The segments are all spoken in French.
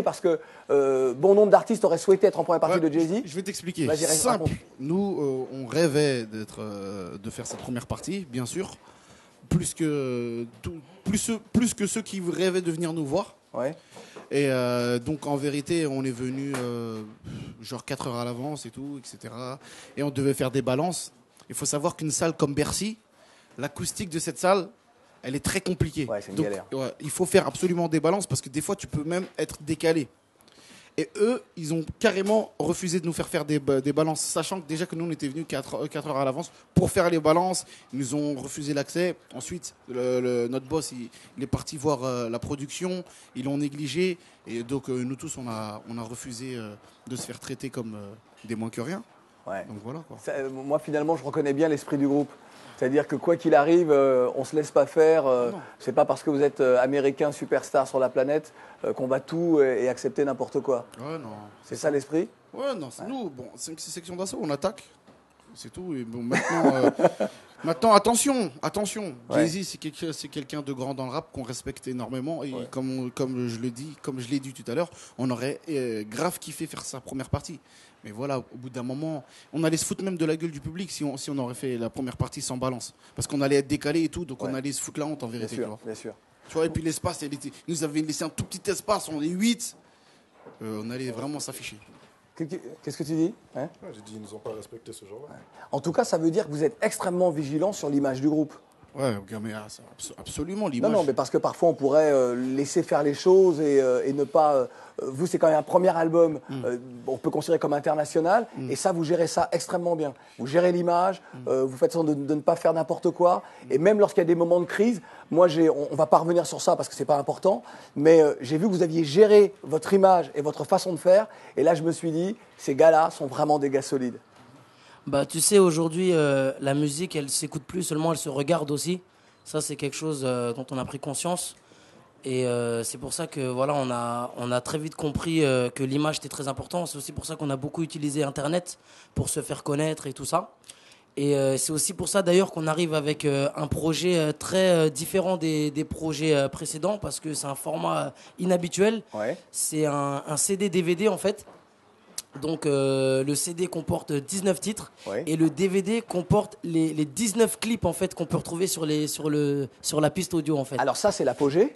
Parce que bon nombre d'artistes auraient souhaité être en première partie de Jay-Z. Je vais t'expliquer. Vas-y, Simple. raconte. Nous, on rêvait de faire cette première partie, bien sûr. Plus que ceux qui rêvaient de venir nous voir. Ouais. Et donc, en vérité, on est venu genre 4 heures à l'avance et tout, etc. Et on devait faire des balances. Il faut savoir qu'une salle comme Bercy, l'acoustique de cette salle, elle est très compliquée. Ouais, c'est une donc, galère. ouais, il faut faire absolument des balances parce que des fois, tu peux même être décalé. Et eux, ils ont carrément refusé de nous faire des balances, sachant que déjà que nous, on était venus 4 heures à l'avance pour faire les balances. Ils nous ont refusé l'accès. Ensuite, notre boss, il est parti voir la production. Ils l'ont négligé. Et donc, nous tous, on a refusé de se faire traiter comme des moins que rien. Ouais. Donc voilà, quoi. Moi, finalement, je reconnais bien l'esprit du groupe. C'est-à-dire que quoi qu'il arrive, on ne se laisse pas faire. C'est pas parce que vous êtes américain superstar sur la planète qu'on va tout et accepter n'importe quoi. Ouais, non. C'est ça l'esprit? Ouais, non. Nous, bon, c'est section d'assaut, on attaque. C'est tout. Et bon, maintenant, maintenant, attention. Ouais. Jay-Z, c'est quelqu'un de grand dans le rap qu'on respecte énormément. Et comme je l'ai dit tout à l'heure, on aurait grave kiffé faire sa première partie. Mais voilà, au bout d'un moment, on allait se foutre même de la gueule du public si on aurait fait la première partie sans balance. Parce qu'on allait être décalé et tout, donc on allait se foutre la honte en vérité. Bien sûr. Tu vois, et puis l'espace, ils nous avaient laissé un tout petit espace, on est 8. On allait vraiment s'afficher. Qu'est-ce que tu dis, hein? J'ai dit, ils nous ont pas respecté ce jour-là. En tout cas, ça veut dire que vous êtes extrêmement vigilant sur l'image du groupe. Ouais, mais absolument, l'image. Non, mais parce que parfois on pourrait laisser faire les choses et ne pas. Vous, c'est quand même un premier album, on peut considérer comme international, et ça, vous gérez ça extrêmement bien. Vous gérez l'image, vous faites sorte de ne pas faire n'importe quoi, et même lorsqu'il y a des moments de crise, moi, on va pas revenir sur ça parce que c'est pas important, mais j'ai vu que vous aviez géré votre image et votre façon de faire, et là, je me suis dit, ces gars-là sont vraiment des gars solides. Bah, tu sais, aujourd'hui, la musique, elle s'écoute plus seulement, elle se regarde aussi. Ça, c'est quelque chose dont on a pris conscience. Et c'est pour ça que voilà, on a très vite compris que l'image était très importante. C'est aussi pour ça qu'on a beaucoup utilisé Internet pour se faire connaître et tout ça. Et c'est aussi pour ça d'ailleurs qu'on arrive avec un projet très différent des projets précédents parce que c'est un format inhabituel. Ouais. C'est un CD-DVD en fait. Donc le CD comporte 19 titres et le DVD comporte les 19 clips en fait qu'on peut retrouver sur la piste audio en fait. Alors ça, c'est l'apogée?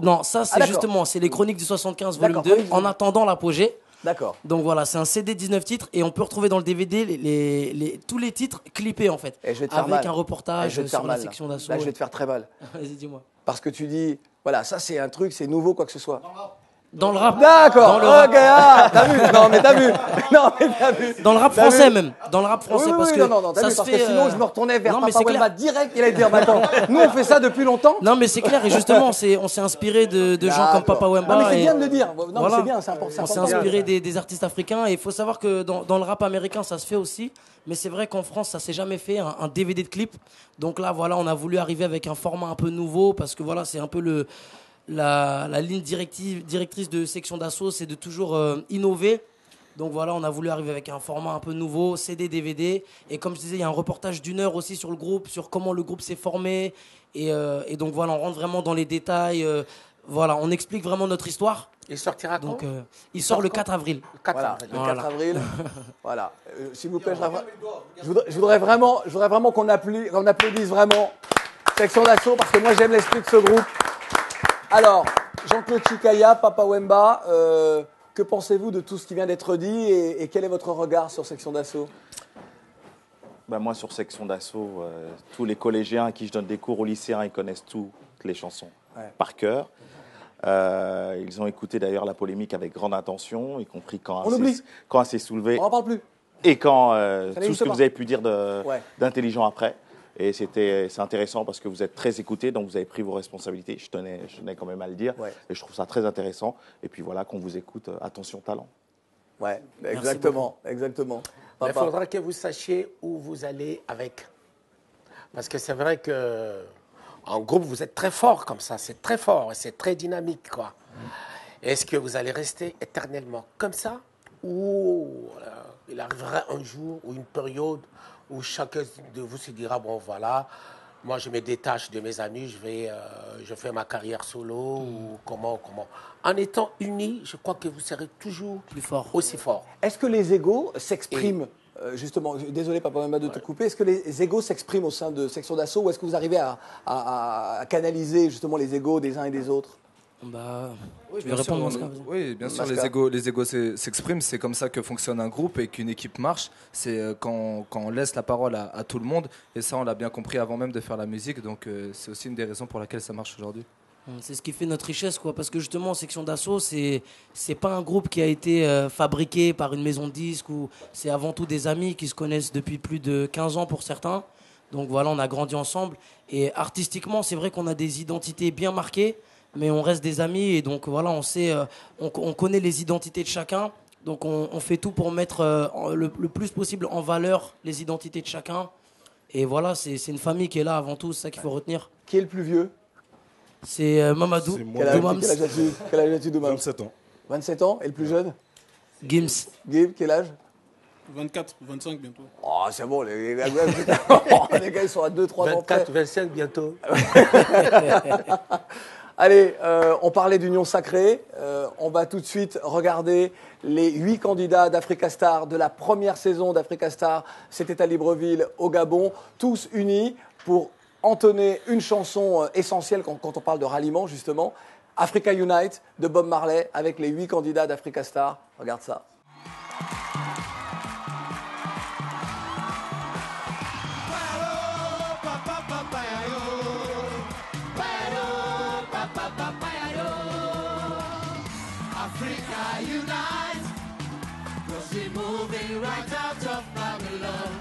Non, ça c'est justement, c'est les Chroniques du 75 volume 2 en attendant l'apogée. D'accord. Donc voilà, c'est un CD 19 titres et on peut retrouver dans le DVD tous les titres clippés en fait. Et je vais te faire avec mal. un reportage sur la mal, section d'assaut. Là, je vais te faire très mal. Vas-y, dis-moi. Parce que tu dis, voilà, ça c'est un truc, c'est nouveau, quoi que ce soit. Dans le rap. D'accord. Dans le rap. Ok, t'as vu? Non, mais t'as vu. Non, mais t'as vu. Dans le rap français même. Dans le rap français Oui, parce oui, que non, ça vu, se parce fait. que sinon, je me retournais vers non, mais Papa c'est Wemba clair. direct. Il allait dire, bah, attends, nous on fait ça depuis longtemps. Non, mais c'est clair et justement, on s'est inspiré de gens comme Papa Wemba. Non, mais c'est et- bien de le dire. Non, Voilà. mais c'est bien, c'est important. On s'est inspiré des artistes africains et il faut savoir que dans le rap américain ça se fait aussi, mais c'est vrai qu'en France ça s'est jamais fait un DVD de clip. Donc là voilà, on a voulu arriver avec un format un peu nouveau parce que voilà, c'est un peu la ligne directrice de Section d'Assaut, c'est de toujours innover. Donc voilà, on a voulu arriver avec un format un peu nouveau, CD, DVD. Et comme je disais, il y a un reportage d'1 heure aussi sur le groupe, sur comment le groupe s'est formé. Et donc voilà, on rentre vraiment dans les détails. Voilà, on explique vraiment notre histoire. Il sortira quand? Donc, il sort le 4 avril. Le 4 Voilà, avril. le 4 avril. Voilà. S'il vous plaît, je voudrais vraiment qu'on applaudisse vraiment Section d'Assaut parce que moi j'aime l'esprit de ce groupe. Alors, Jean-Claude Chikaya, Papa Wemba, que pensez-vous de tout ce qui vient d'être dit et quel est votre regard sur Section d'Assaut? Moi, sur Section d'Assaut, tous les collégiens à qui je donne des cours aux lycéens, ils connaissent toutes les chansons par cœur. Ils ont écouté d'ailleurs la polémique avec grande attention, y compris quand elle s'est soulevée. On n'en parle plus. Et quand tout ce que pas. vous avez pu dire d'intelligent après. Et c'est intéressant parce que vous êtes très écoutés, donc vous avez pris vos responsabilités. Je tenais quand même à le dire. Ouais. Et je trouve ça très intéressant. Et puis voilà, qu'on vous écoute, attention talent. Ouais, exactement. Mais il faudra que vous sachiez où vous allez avec. Parce que c'est vrai que en groupe, vous êtes très fort comme ça. C'est très fort et c'est très dynamique, quoi. Est-ce que vous allez rester éternellement comme ça ou il arrivera un jour ou une période où chacun de vous se dira, bon voilà, moi, je me détache de mes amis, je fais ma carrière solo ou comment. En étant unis, je crois que vous serez toujours Plus fort. aussi fort. Est-ce que les égos s'expriment justement, désolé Papa Wemba de te couper, est-ce que les égos s'expriment au sein de Section d'Assaut ou est-ce que vous arrivez à canaliser justement les égos des uns et des autres? Bah, Oui, je vais répondre, Masca, vas-y. Oui, bien sûr, Masca. les égos s'expriment. C'est comme ça que fonctionne un groupe et qu'une équipe marche. C'est quand on laisse la parole à tout le monde. Et ça, on l'a bien compris avant même de faire la musique. Donc, c'est aussi une des raisons pour laquelle ça marche aujourd'hui. C'est ce qui fait notre richesse, quoi. Parce que justement, Section d'Assaut, c'est pas un groupe qui a été fabriqué par une maison de disques. C'est avant tout des amis qui se connaissent depuis plus de 15 ans pour certains. Donc voilà, on a grandi ensemble. Et artistiquement, c'est vrai qu'on a des identités bien marquées, mais on reste des amis. Et donc voilà, on sait, on connaît les identités de chacun. Donc on fait tout pour mettre le plus possible en valeur les identités de chacun. Et voilà, c'est une famille qui est là avant tout, c'est ça qu'il faut retenir. Qui est le plus vieux? C'est Mamadou C'est moi. Doumams. Quel âge as-tu, Doumams? 27 ans. 27 ans. Et le plus jeune? Gims. Guy, quel âge? 24, 25 bientôt. Oh, c'est bon, les gars, les gars, ils sont à 2-3 ans près. 24, 25 bientôt. Allez, on parlait d'union sacrée. On va tout de suite regarder les 8 candidats d'Africa Star de la première saison d'Africa Star. C'était à Libreville, au Gabon, tous unis pour entonner une chanson essentielle quand on parle de ralliement, justement. Africa Unite de Bob Marley avec les 8 candidats d'Africa Star. Regarde ça. Africa unite, 'cause we're moving right out of Babylon,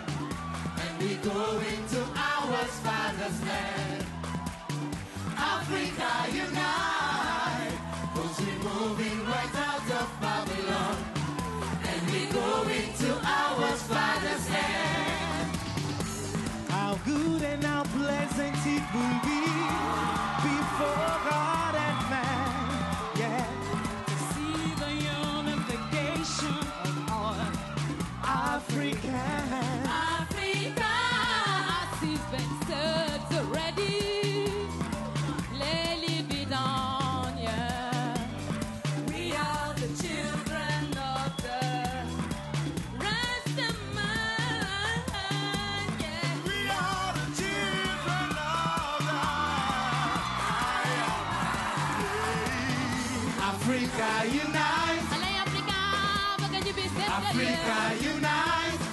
and we go into our father's land. Africa unite, 'cause we're moving right out of Babylon, and we go into our father's land. How good and how pleasant it will be before God and man, yeah. Africa, our seas been served already. Let it be done, yeah. We are the children of the Rastaman, yeah. We are the children of the Africa unite. Africa unite.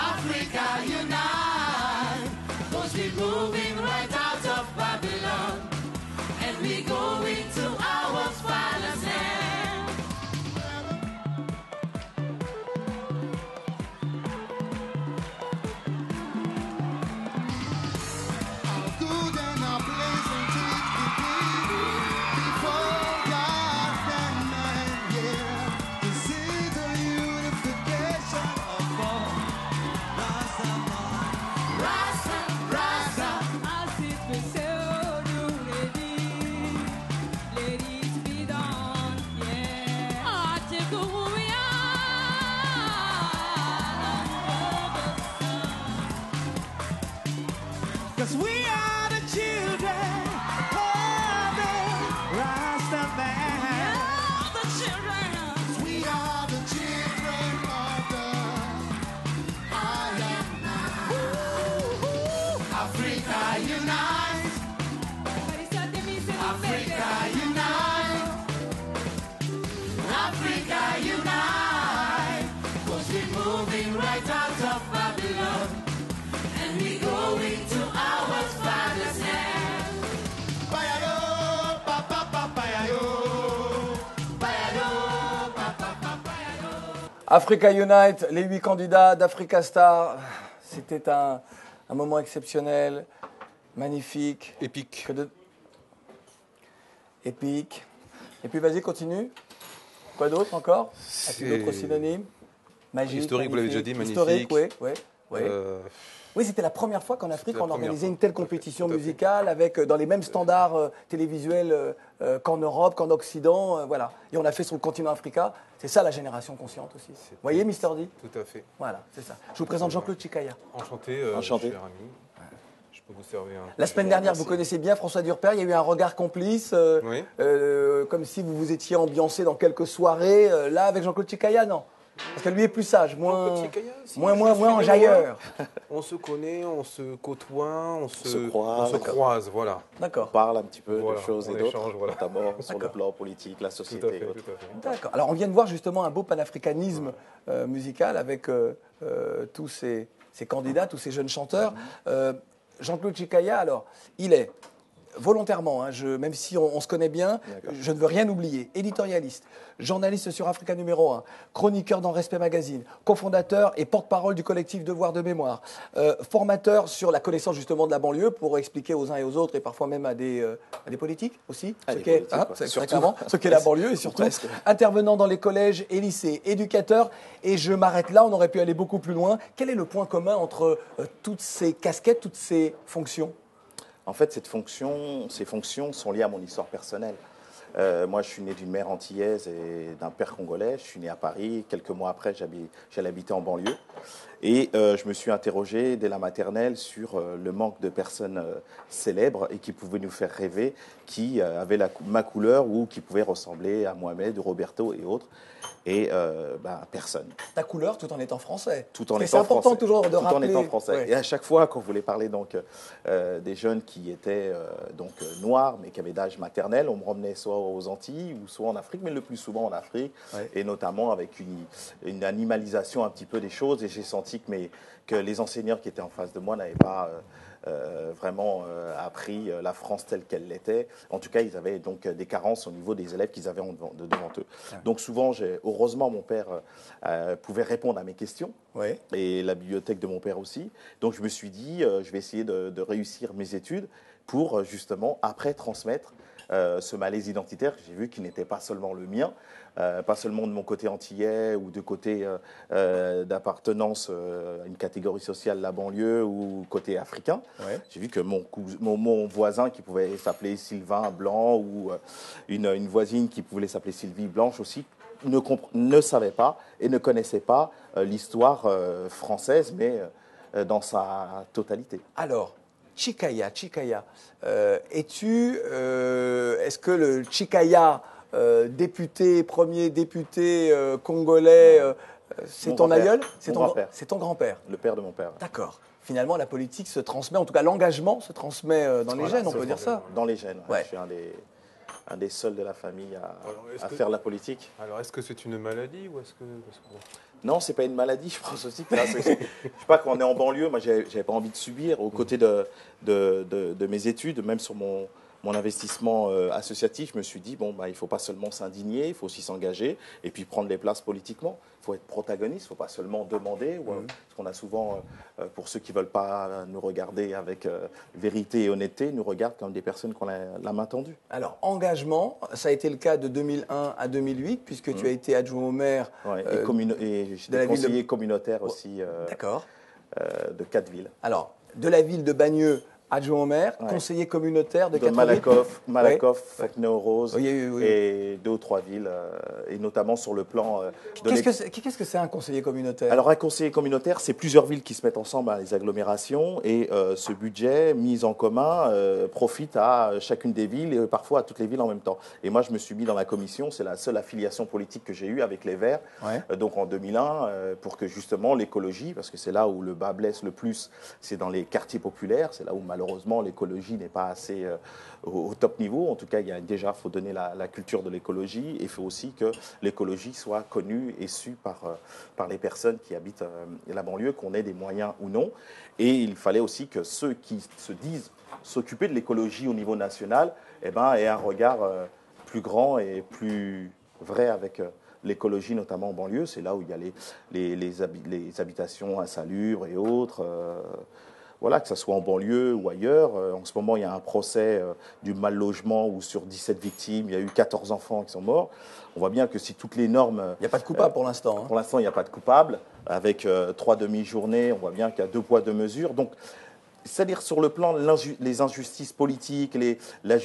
Africa unite, 'cause we're moving right out of Babylon, and we go into our father's land. How good and how pleasant it will be before God and man, yeah. To see the unification of all. Rasta, as it was said already, let it be done, yeah. Take who we are, 'cause we are the children of the Rasta man. The children. We are the children of the Africa unite. Africa unite. Africa unite. 'Cause we're moving right out of Babylon, and we go into our father's land. Bayado, papa, papayado. Bayado, papa, papayado. Africa Unite, les 8 candidats d'Africa Star. C'était un moment exceptionnel, magnifique. Épique. Épique. Et puis vas-y, continue. Quoi d'autre encore? As-tu C'est- d'autres synonymes? Magique, Historique, vous l'avez déjà dit, Historique, magnifique. oui. Oui, c'était la première fois qu'en Afrique, C'était la on première organisait fois. une telle Tout à fait, compétition tout à fait. musicale avec dans les mêmes standards télévisuels qu'en Europe, qu'en Occident. Voilà. Et on l'a fait sur le continent africain. C'est ça la génération consciente aussi. Vous voyez, Mister D? Tout à fait. Voilà, c'est ça. Je vous présente Jean-Claude Chikaya. Enchanté, Enchanté. cher ami. Vous servez un... La semaine dernière, vous connaissez bien François Durper, il y a eu un regard complice, Oui. comme si vous vous étiez ambiancé dans quelques soirées, là avec Jean-Claude Chikaya, non? Parce que lui est plus sage, moins enjailleur. On se connaît, on se côtoie, on se croise, croise, voilà. D'accord. On parle un petit peu Voilà, de choses on et d'autres, échange, voilà. notamment sur le plan politique, la société et autres. Tout à fait. D'accord. Alors on vient de voir justement un beau panafricanisme musical avec tous ces candidats, tous ces jeunes chanteurs. Jean-Claude Chikaya, alors, il est volontairement, même si on se connaît bien, je ne veux rien oublier, éditorialiste, journaliste sur Africa numéro 1, chroniqueur dans Respect Magazine, cofondateur et porte-parole du collectif Devoir de Mémoire, formateur sur la connaissance justement de la banlieue pour expliquer aux uns et aux autres et parfois même à des politiques aussi, ce qu'est la banlieue et surtout intervenant dans les collèges et lycées, éducateur, et je m'arrête là, on aurait pu aller beaucoup plus loin. Quel est le point commun entre toutes ces casquettes, toutes ces fonctions ? En fait, ces fonctions sont liées à mon histoire personnelle. Moi, je suis né d'une mère antillaise et d'un père congolais. Je suis né à Paris. Quelques mois après, j'allais habiter en banlieue. Et je me suis interrogé dès la maternelle sur le manque de personnes célèbres et qui pouvaient nous faire rêver, qui avaient ma couleur ou qui pouvaient ressembler à Mohamed, Roberto et autres. Et personne. Ta couleur tout en étant français. Tout en étant c'est important français. toujours de rappeler. Tout en étant français. Ouais. Et à chaque fois, quand vous voulez parler des jeunes qui étaient noirs, mais qui avaient d'âge maternel, on me ramenait soit aux Antilles ou soit en Afrique, mais le plus souvent en Afrique, et notamment avec une animalisation un petit peu des choses. Et j'ai senti que les enseignants qui étaient en face de moi n'avaient pas vraiment appris la France telle qu'elle l'était. En tout cas, ils avaient donc des carences au niveau des élèves qu'ils avaient devant eux. Ouais. Donc souvent, heureusement, mon père pouvait répondre à mes questions, et la bibliothèque de mon père aussi. Donc je me suis dit, je vais essayer de réussir mes études pour justement après transmettre ce malaise identitaire que j'ai vu qui n'était pas seulement le mien, pas seulement de mon côté antillais ou de côté d'appartenance à une catégorie sociale, la banlieue, ou côté africain. Ouais. J'ai vu que mon voisin qui pouvait s'appeler Sylvain Blanc ou une voisine qui pouvait s'appeler Sylvie Blanche aussi ne savait pas et ne connaissait pas l'histoire française, mais dans sa totalité. Alors, Chikaya, est-ce que le Chikaya, premier député congolais, c'est ton aïeul? C'est ton grand-père? Le père de mon père. D'accord. Finalement, la politique se transmet, en tout cas l'engagement se transmet dans les gènes, on peut dire ça? Dans les gènes, ouais. Je suis un des seuls de la famille à faire la politique. Alors, est-ce que c'est une maladie ou est-ce que... Non, c'est pas une maladie, je pense aussi. Je sais pas, quand on est en banlieue, moi, j'avais pas envie de subir. Aux côtés de mes études, même sur mon investissement associatif, je me suis dit, il faut pas seulement s'indigner, il faut aussi s'engager et puis prendre les places politiquement. Il faut être protagoniste, il faut pas seulement demander. Parce qu'on a souvent, pour ceux qui veulent pas nous regarder avec vérité et honnêteté, nous regardent comme des personnes qui ont la main tendue. Alors, engagement, ça a été le cas de 2001 à 2008, puisque tu as été adjoint au maire. Et j'étais conseiller communautaire aussi de 4 villes. Alors, de la ville de Bagneux, adjoint au maire, conseiller communautaire de 4 Malakoff, Fontenay-aux-Roses et 2 ou 3 villes, et notamment sur le plan... Qu'est-ce que c'est un conseiller communautaire? Alors un conseiller communautaire, c'est plusieurs villes qui se mettent ensemble à les agglomérations, et ce budget mis en commun profite à chacune des villes et parfois à toutes les villes en même temps. Et moi, je me suis mis dans la commission, c'est la seule affiliation politique que j'ai eue avec les Verts, donc en 2001, pour que justement l'écologie, parce que c'est là où le bas blesse le plus, c'est dans les quartiers populaires, c'est là où malheureusement, l'écologie n'est pas assez au top niveau. En tout cas, il faut donner la culture de l'écologie, et il faut aussi que l'écologie soit connue et sue par les personnes qui habitent la banlieue, qu'on ait des moyens ou non. Et il fallait aussi que ceux qui se disent s'occuper de l'écologie au niveau national aient un regard plus grand et plus vrai avec l'écologie, notamment en banlieue. C'est là où il y a les habitations insalubres et autres. Voilà, que ce soit en banlieue ou ailleurs. En ce moment, il y a un procès du mal logement où sur 17 victimes, il y a eu 14 enfants qui sont morts. On voit bien que si toutes les normes... Il n'y a pas de coupable pour l'instant. Pour l'instant, il n'y a pas de coupable. Avec 3 demi-journées, on voit bien qu'il y a 2 poids, 2 mesures. Donc, c'est-à-dire sur le plan des injustices politiques, la